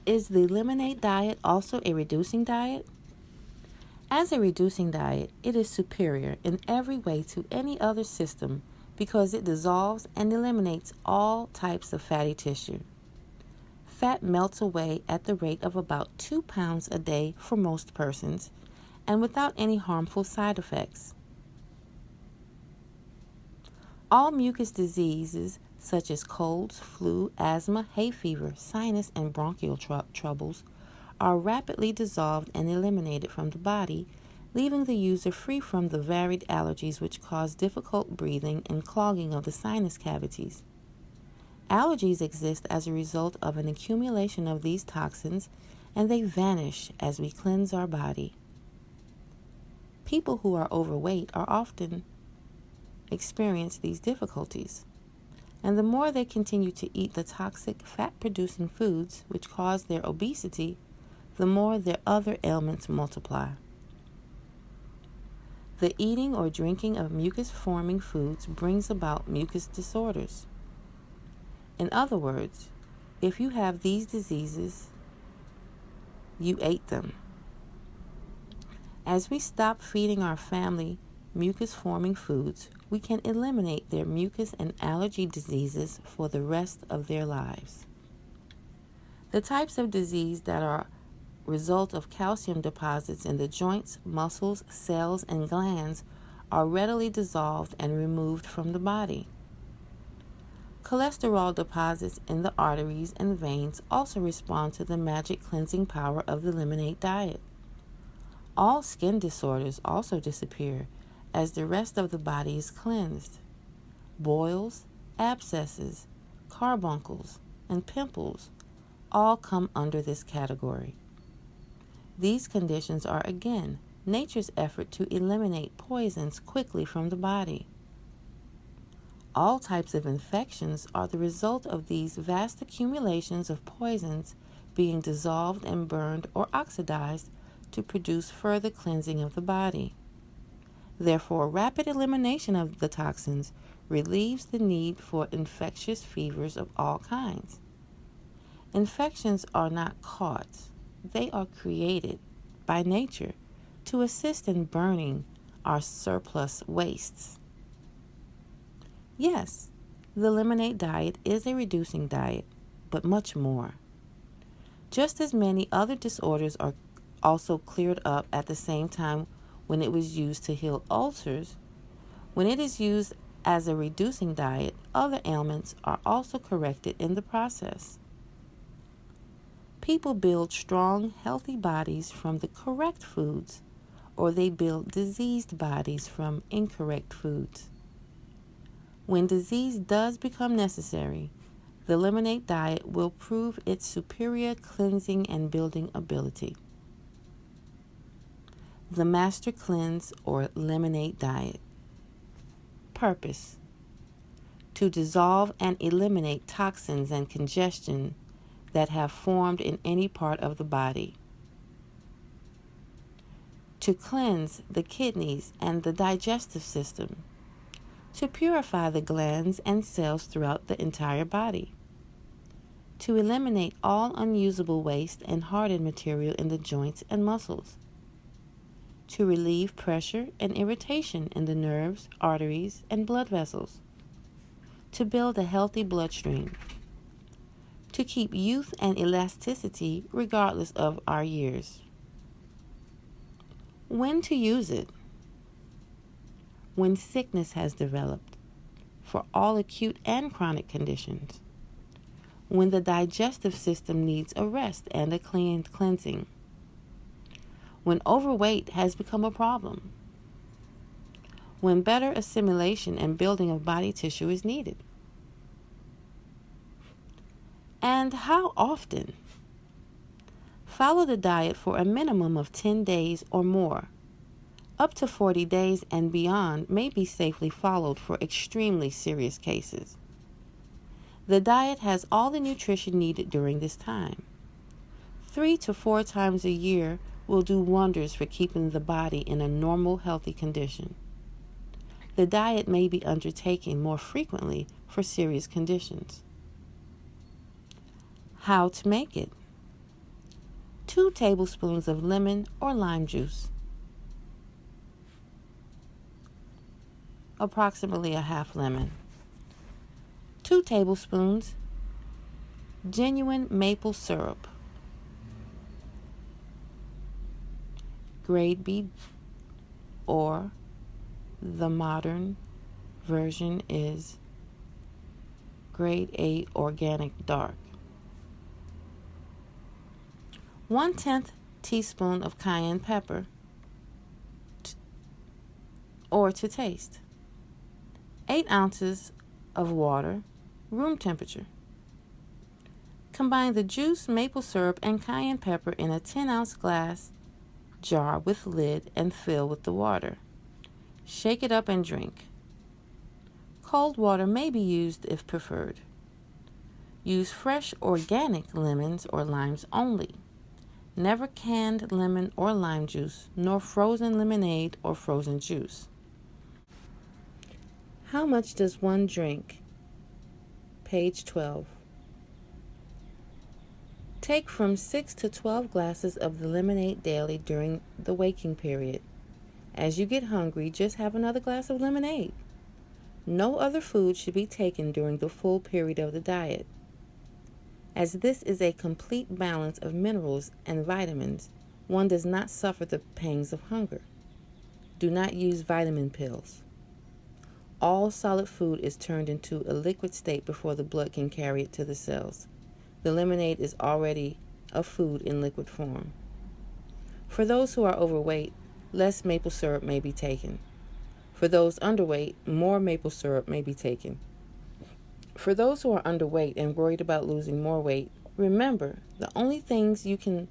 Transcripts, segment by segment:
Is the lemonade diet also a reducing diet? As a reducing diet, it is superior in every way to any other system because it dissolves and eliminates all types of fatty tissue. Fat melts away at the rate of about 2 pounds a day for most persons and without any harmful side effects. All mucus diseases such as colds, flu, asthma, hay fever, sinus, and bronchial troubles are rapidly dissolved and eliminated from the body, leaving the user free from the varied allergies which cause difficult breathing and clogging of the sinus cavities. Allergies exist as a result of an accumulation of these toxins, and they vanish as we cleanse our body. People who are overweight are often experience these difficulties, and the more they continue to eat the toxic fat-producing foods which cause their obesity, the more their other ailments multiply. The eating or drinking of mucus-forming foods brings about mucus disorders. In other words, if you have these diseases, you ate them. As we stop feeding our family mucus-forming foods, we can eliminate their mucus and allergy diseases for the rest of their lives. The types of disease that are result of calcium deposits in the joints, muscles, cells, and glands are readily dissolved and removed from the body. Cholesterol deposits in the arteries and veins also respond to the magic cleansing power of the lemonade diet. All skin disorders also disappear as the rest of the body is cleansed. Boils, abscesses, carbuncles, and pimples all come under this category. These conditions are again nature's effort to eliminate poisons quickly from the body. All types of infections are the result of these vast accumulations of poisons being dissolved and burned or oxidized to produce further cleansing of the body. Therefore, rapid elimination of the toxins relieves the need for infectious fevers of all kinds. Infections are not caught. They are created by nature to assist in burning our surplus wastes. Yes, the lemonade diet is a reducing diet, but much more. Just as many other disorders are also cleared up at the same time when it was used to heal ulcers, when it is used as a reducing diet, other ailments are also corrected in the process. People build strong, healthy bodies from the correct foods, or they build diseased bodies from incorrect foods. When disease does become necessary, the lemonade diet will prove its superior cleansing and building ability. The Master Cleanse or Lemonade Diet. Purpose: to dissolve and eliminate toxins and congestion that have formed in any part of the body. To cleanse the kidneys and the digestive system. To purify the glands and cells throughout the entire body. To eliminate all unusable waste and hardened material in the joints and muscles. To relieve pressure and irritation in the nerves, arteries, and blood vessels. To build a healthy bloodstream. To keep youth and elasticity regardless of our years. When to use it? When sickness has developed, for all acute and chronic conditions. When the digestive system needs a rest and a cleansing. When overweight has become a problem. When better assimilation and building of body tissue is needed. And how often? Follow the diet for a minimum of 10 days or more. Up to 40 days and beyond may be safely followed for extremely serious cases. The diet has all the nutrition needed during this time. 3 to 4 times a year will do wonders for keeping the body in a normal, healthy condition. The diet may be undertaken more frequently for serious conditions. How to make it? 2 tablespoons of lemon or lime juice, approximately a half lemon, 2 tablespoons genuine maple syrup, grade B, or the modern version is grade A organic dark, 1/10 teaspoon of cayenne pepper or to taste, 8 ounces of water, room temperature. Combine the juice, maple syrup, and cayenne pepper in a 10-ounce glass jar with lid and fill with the water. Shake it up and drink. Cold water may be used if preferred. Use fresh organic lemons or limes only. Never canned lemon or lime juice, nor frozen lemonade or frozen juice. How much does one drink? Page 12. Take from 6 to 12 glasses of the lemonade daily during the waking period. As you get hungry, just have another glass of lemonade. No other food should be taken during the full period of the diet. As this is a complete balance of minerals and vitamins, one does not suffer the pangs of hunger. Do not use vitamin pills. All solid food is turned into a liquid state before the blood can carry it to the cells. The lemonade is already a food in liquid form. For those who are overweight, less maple syrup may be taken. For those underweight, more maple syrup may be taken. For those who are underweight and worried about losing more weight, remember the only things you can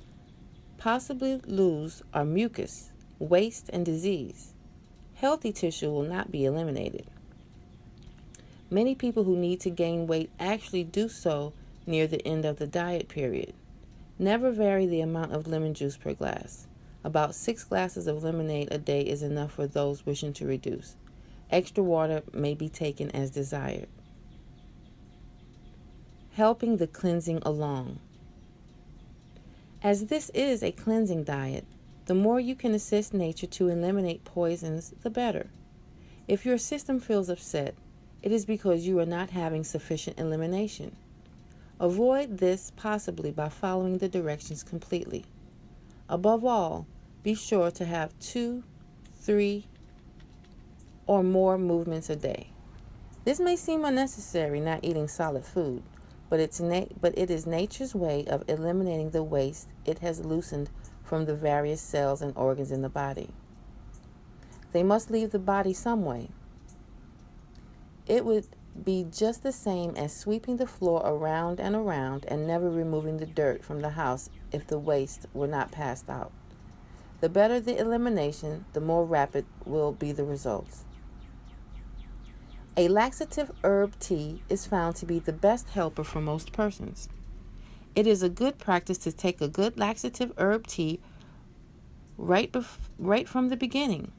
possibly lose are mucus, waste, and disease. Healthy tissue will not be eliminated. Many people who need to gain weight actually do so near the end of the diet period. Never vary the amount of lemon juice per glass. About 6 glasses of lemonade a day is enough for those wishing to reduce. Extra water may be taken as desired. Helping the cleansing along. As this is a cleansing diet, the more you can assist nature to eliminate poisons, the better. If your system feels upset, it is because you are not having sufficient elimination. Avoid this possibly by following the directions completely. Above all, be sure to have 2, 3, or more movements a day. This may seem unnecessary, not eating solid food, but it is nature's way of eliminating the waste it has loosened from the various cells and organs in the body. They must leave the body some way. It would be just the same as sweeping the floor around and never removing the dirt from the house if the waste were not passed out. The better the elimination, the more rapid will be the results. A laxative herb tea is found to be the best helper for most persons. It is a good practice to take a good laxative herb tea right from the beginning,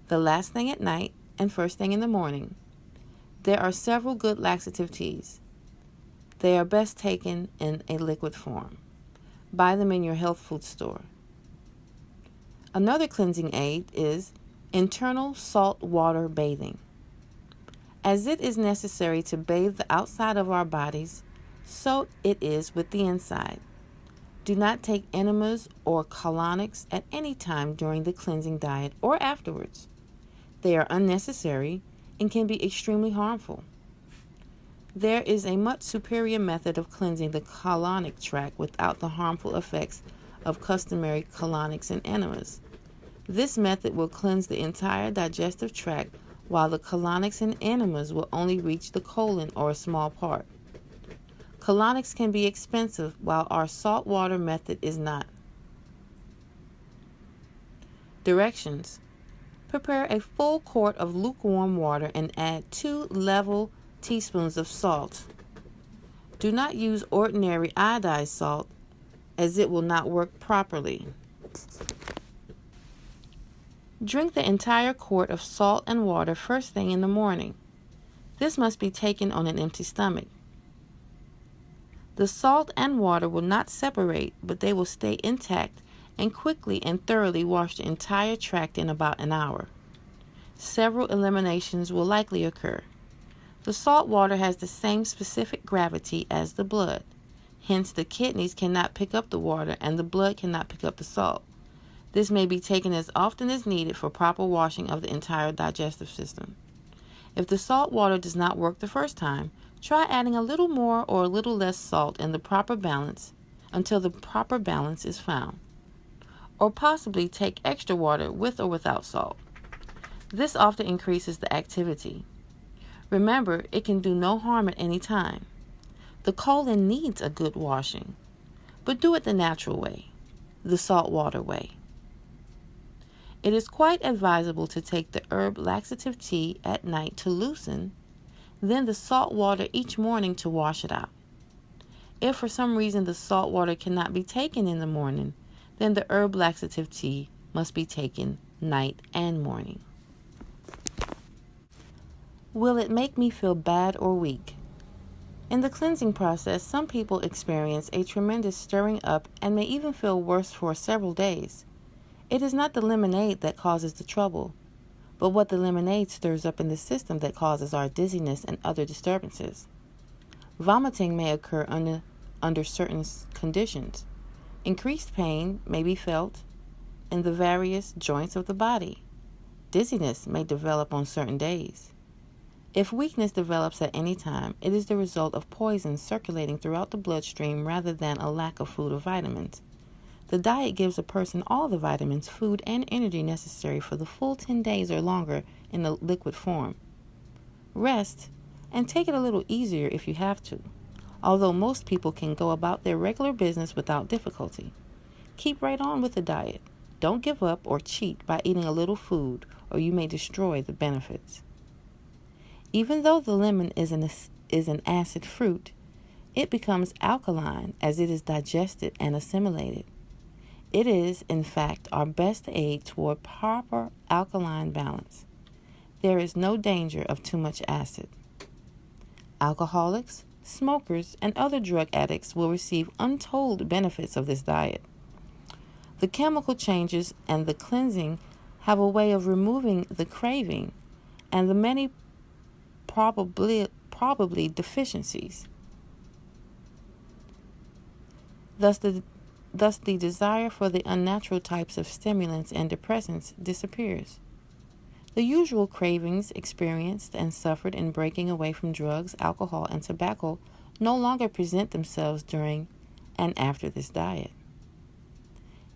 the last thing at night and first thing in the morning. There are several good laxative teas. They are best taken in a liquid form. Buy them in your health food store. Another cleansing aid is internal salt water bathing. As it is necessary to bathe the outside of our bodies, so it is with the inside. Do not take enemas or colonics at any time during the cleansing diet or afterwards. They are unnecessary and can be extremely harmful. There is a much superior method of cleansing the colonic tract without the harmful effects of customary colonics and enemas. This method will cleanse the entire digestive tract, while the colonics and enemas will only reach the colon or a small part. Colonics can be expensive, while our saltwater method is not. Directions. Prepare a full quart of lukewarm water and add 2 level teaspoons of salt. Do not use ordinary iodized salt, as it will not work properly. Drink the entire quart of salt and water first thing in the morning. This must be taken on an empty stomach. The salt and water will not separate, but they will stay intact and quickly and thoroughly wash the entire tract in about an hour. Several eliminations will likely occur. The salt water has the same specific gravity as the blood. Hence, the kidneys cannot pick up the water and the blood cannot pick up the salt. This may be taken as often as needed for proper washing of the entire digestive system. If the salt water does not work the first time, try adding a little more or a little less salt in the proper balance until the proper balance is found. Or possibly take extra water with or without salt. This often increases the activity. Remember, it can do no harm at any time. The colon needs a good washing, but do it the natural way, the saltwater way. It is quite advisable to take the herb laxative tea at night to loosen, then the salt water each morning to wash it out. If for some reason the salt water cannot be taken in the morning, then the herb laxative tea must be taken night and morning. Will it make me feel bad or weak? In the cleansing process, some people experience a tremendous stirring up and may even feel worse for several days. It is not the lemonade that causes the trouble, but what the lemonade stirs up in the system that causes our dizziness and other disturbances. Vomiting may occur under certain conditions. Increased pain may be felt in the various joints of the body. Dizziness may develop on certain days. If weakness develops at any time, it is the result of poison circulating throughout the bloodstream rather than a lack of food or vitamins. The diet gives a person all the vitamins, food, and energy necessary for the full 10 days or longer in a liquid form. Rest and take it a little easier if you have to, although most people can go about their regular business without difficulty. Keep right on with the diet. Don't give up or cheat by eating a little food, or you may destroy the benefits. Even though the lemon is an acid fruit, it becomes alkaline as it is digested and assimilated. It is, in fact, our best aid toward proper alkaline balance. There is no danger of too much acid. Alcoholics, smokers, and other drug addicts will receive untold benefits of this diet. The chemical changes and the cleansing have a way of removing the craving and the many probably deficiencies. Thus the desire for the unnatural types of stimulants and depressants disappears. The usual cravings experienced and suffered in breaking away from drugs, alcohol, and tobacco no longer present themselves during and after this diet.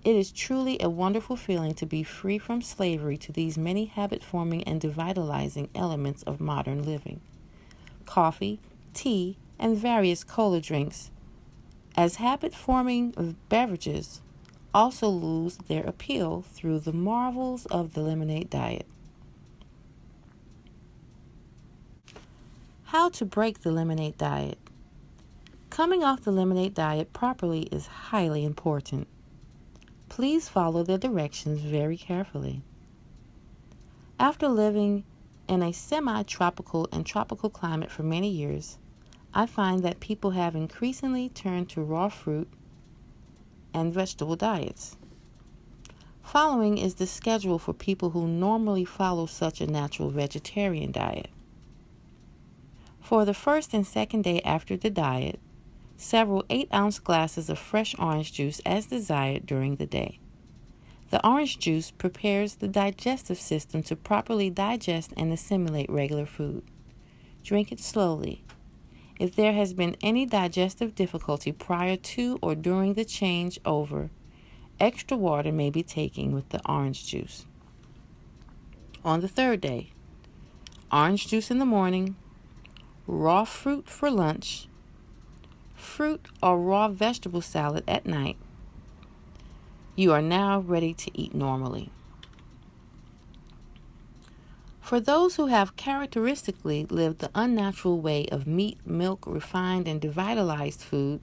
It is truly a wonderful feeling to be free from slavery to these many habit-forming and devitalizing elements of modern living. Coffee, tea, and various cola drinks, as habit-forming beverages, also lose their appeal through the marvels of the lemonade diet. How to break the lemonade diet. Coming off the lemonade diet properly is highly important. Please follow the directions very carefully. After living in a semi-tropical and tropical climate for many years, I find that people have increasingly turned to raw fruit and vegetable diets. Following is the schedule for people who normally follow such a natural vegetarian diet. For the first and second day after the diet, several 8-ounce glasses of fresh orange juice as desired during the day. The orange juice prepares the digestive system to properly digest and assimilate regular food. Drink it slowly. If there has been any digestive difficulty prior to or during the change over, extra water may be taken with the orange juice. On the third day, orange juice in the morning, raw fruit for lunch, fruit or raw vegetable salad at night. You are now ready to eat normally. For those who have characteristically lived the unnatural way of meat, milk, refined, and devitalized food,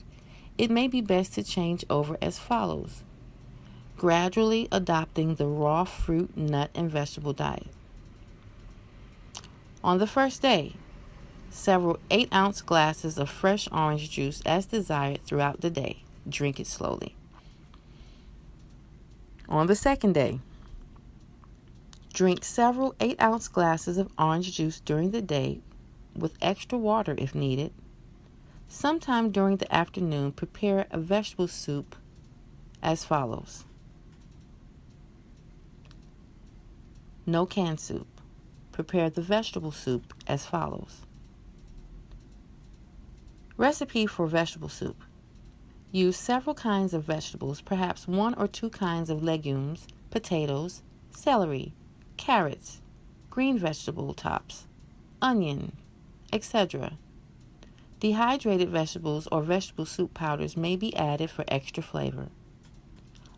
it may be best to change over as follows. Gradually adopting the raw fruit, nut, and vegetable diet. On the first day, several 8-ounce glasses of fresh orange juice as desired throughout the day. Drink it slowly. On the second day, drink several 8-ounce glasses of orange juice during the day with extra water if needed. Sometime during the afternoon, prepare a vegetable soup as follows. No canned soup. Prepare the vegetable soup as follows. Recipe for vegetable soup. Use several kinds of vegetables, perhaps 1 or 2 kinds of legumes, potatoes, celery, carrots, green vegetable tops, onion, etc. Dehydrated vegetables or vegetable soup powders may be added for extra flavor.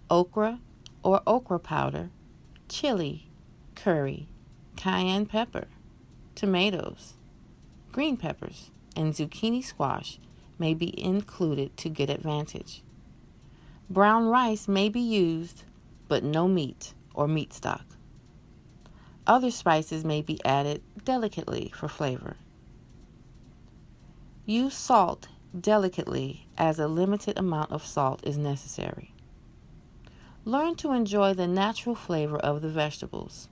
Okra or okra powder, chili, curry, cayenne pepper, tomatoes, green peppers, and zucchini squash may be included to good advantage. Brown rice may be used, but no meat or meat stock. Other spices may be added delicately for flavor. Use salt delicately as a limited amount of salt is necessary. Learn to enjoy the natural flavor of the vegetables.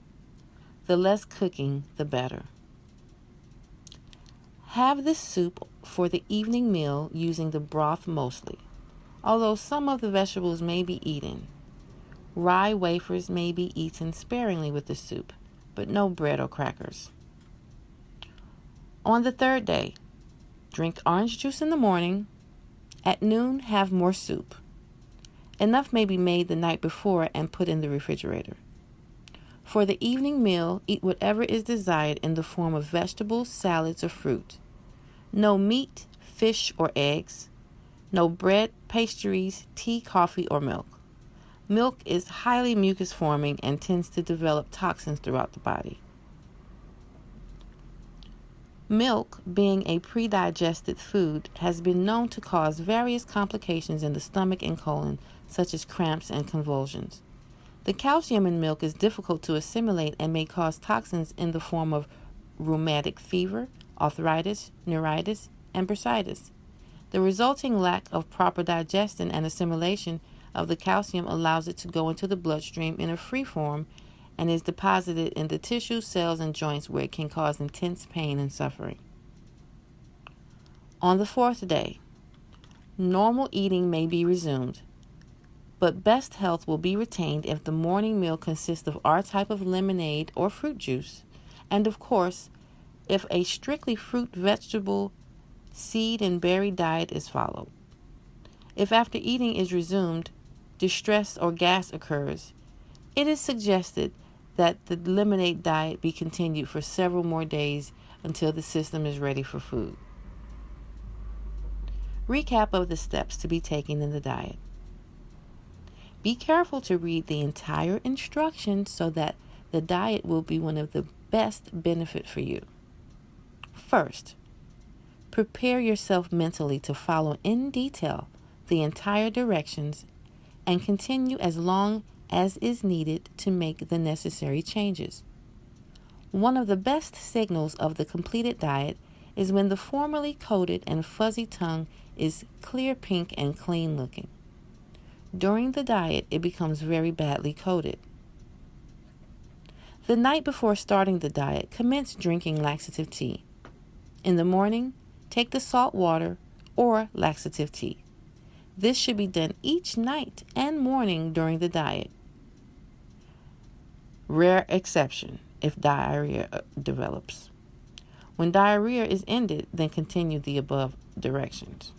The less cooking, the better. Have this soup for the evening meal using the broth mostly, although some of the vegetables may be eaten. Rye wafers may be eaten sparingly with the soup, but no bread or crackers. On the third day, drink orange juice in the morning. At noon, have more soup. Enough may be made the night before and put in the refrigerator. For the evening meal, eat whatever is desired in the form of vegetables, salads, or fruit. No meat, fish, or eggs. No bread, pastries, tea, coffee, or milk. Milk is highly mucus-forming and tends to develop toxins throughout the body. Milk, being a pre-digested food, has been known to cause various complications in the stomach and colon, such as cramps and convulsions. The calcium in milk is difficult to assimilate and may cause toxins in the form of rheumatic fever, arthritis, neuritis, and bursitis. The resulting lack of proper digestion and assimilation of the calcium allows it to go into the bloodstream in a free form and is deposited in the tissues, cells, and joints where it can cause intense pain and suffering. On the fourth day, normal eating may be resumed, but best health will be retained if the morning meal consists of our type of lemonade or fruit juice, and of course, if a strictly fruit, vegetable, seed, and berry diet is followed. If after eating is resumed, distress or gas occurs, it is suggested that the lemonade diet be continued for several more days until the system is ready for food. Recap of the steps to be taken in the diet. Be careful to read the entire instructions so that the diet will be one of the best benefit for you. First, prepare yourself mentally to follow in detail the entire directions and continue as long as is needed to make the necessary changes. One of the best signals of the completed diet is when the formerly coated and fuzzy tongue is clear pink and clean looking. During the diet, it becomes very badly coated. The night before starting the diet, commence drinking laxative tea. In the morning, take the salt water or laxative tea. This should be done each night and morning during the diet. Rare exception if diarrhea develops. When diarrhea is ended, then continue the above directions.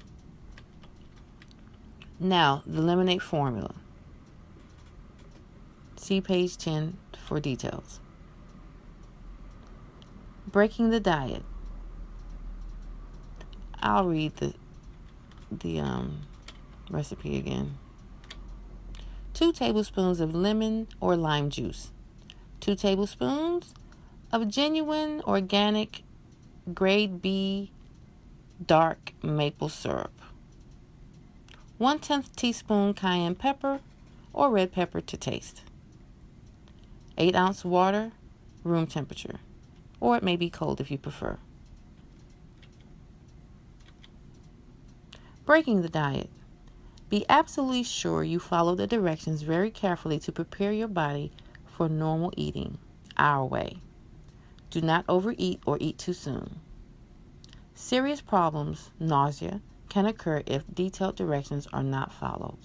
Now, the lemonade formula. See page 10 for details. Breaking the diet. I'll read the recipe again. 2 tablespoons of lemon or lime juice. 2 tablespoons of genuine organic grade B dark maple syrup. 1/10 teaspoon cayenne pepper or red pepper to taste. 8-ounce water, room temperature, or it may be cold if you prefer. Breaking the diet. Be absolutely sure you follow the directions very carefully to prepare your body for normal eating, our way. Do not overeat or eat too soon. Serious problems, nausea, can occur if detailed directions are not followed.